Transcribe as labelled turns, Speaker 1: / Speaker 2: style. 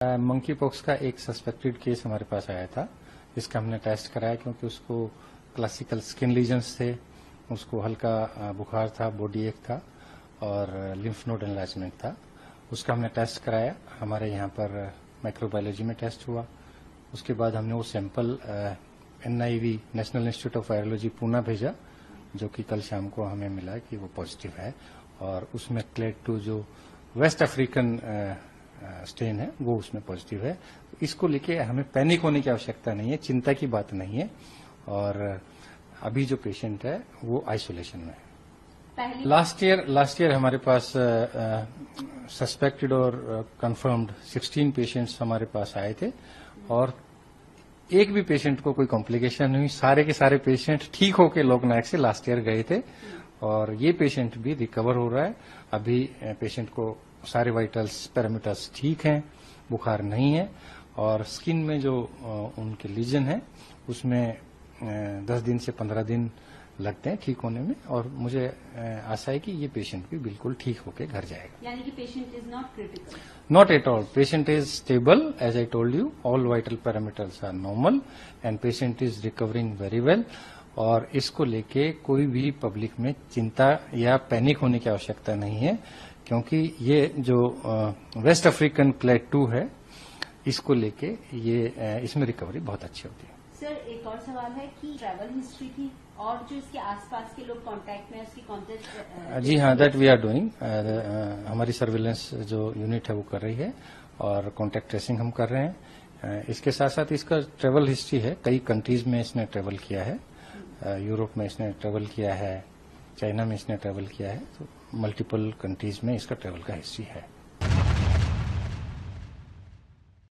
Speaker 1: Monkey pox का एक suspected case हमारे पास आया था, जिसका हमने टेस्ट कराया क्योंकि उसको क्लासिकल स्किन लीजन्स थे, उसको हल्का बुखार था, बॉडी एक था और लिम्फ नोड एनलार्जमेंट था। उसका हमने टेस्ट कराया, हमारे यहाँ पर माइक्रोबायोलॉजी में टेस्ट हुआ। उसके बाद हमने वो sample NIV national institute of virology Poona भेजा, जो कि कल शाम को हमें मिला कि वो पॉजिटिव है और उसमें क्लेड 2 जो वेस्ट अफ्रीकन स्टेन है वो उसमें पॉजिटिव है। इसको लेके हमें पैनिक होने की आवश्यकता नहीं है, चिंता की बात नहीं है। और अभी जो पेशेंट है वो आइसोलेशन में है। लास्ट ईयर हमारे पास सस्पेक्टेड और कंफर्म्ड 16 पेशेंट्स हमारे पास आए थे और एक भी पेशेंट को कोई कॉम्प्लिकेशन नहीं हुई। सारे के सारे पेशेंट ठीक होके लोकनायक से लास्ट ईयर गए थे और ये पेशेंट भी रिकवर हो रहा है। अभी पेशेंट को सारे वाइटल्स पैरामीटर्स ठीक हैं, बुखार नहीं है और स्किन में जो उनके लीजन है उसमें 10 दिन से 15 दिन लगते हैं ठीक होने में और मुझे आशा है कि ये पेशेंट भी बिल्कुल ठीक होकर घर जाएगा।
Speaker 2: यानी कि patient is not critical?
Speaker 1: Not at all, patient is stable as I told you, all vital parameters are normal and patient is recovering very well. और इसको लेके कोई भी पब्लिक में चिंता या पैनिक होने की आवश्यकता नहीं है, क्योंकि ये जो वेस्ट अफ्रीकन क्लेड 2 है इसको लेके ये इसमें रिकवरी बहुत अच्छी होती है।
Speaker 2: सर, एक और सवाल है कि ट्रैवल हिस्ट्री थी और जो इसके आसपास के लोग कांटेक्ट में उसकी कॉन्टेक्ट?
Speaker 1: जी हाँ, दैट वी आर डूइंग। हमारी सर्विलेंस जो यूनिट है वो कर रही है और कॉन्टेक्ट ट्रेसिंग हम कर रहे हैं। इसके साथ साथ इसका ट्रैवल हिस्ट्री है, कई कंट्रीज में इसने ट्रैवल किया है, यूरोप में इसने ट्रैवल किया है, चाइना में इसने ट्रैवल किया है, तो मल्टीपल कंट्रीज में इसका ट्रैवल का हिस्ट्री है।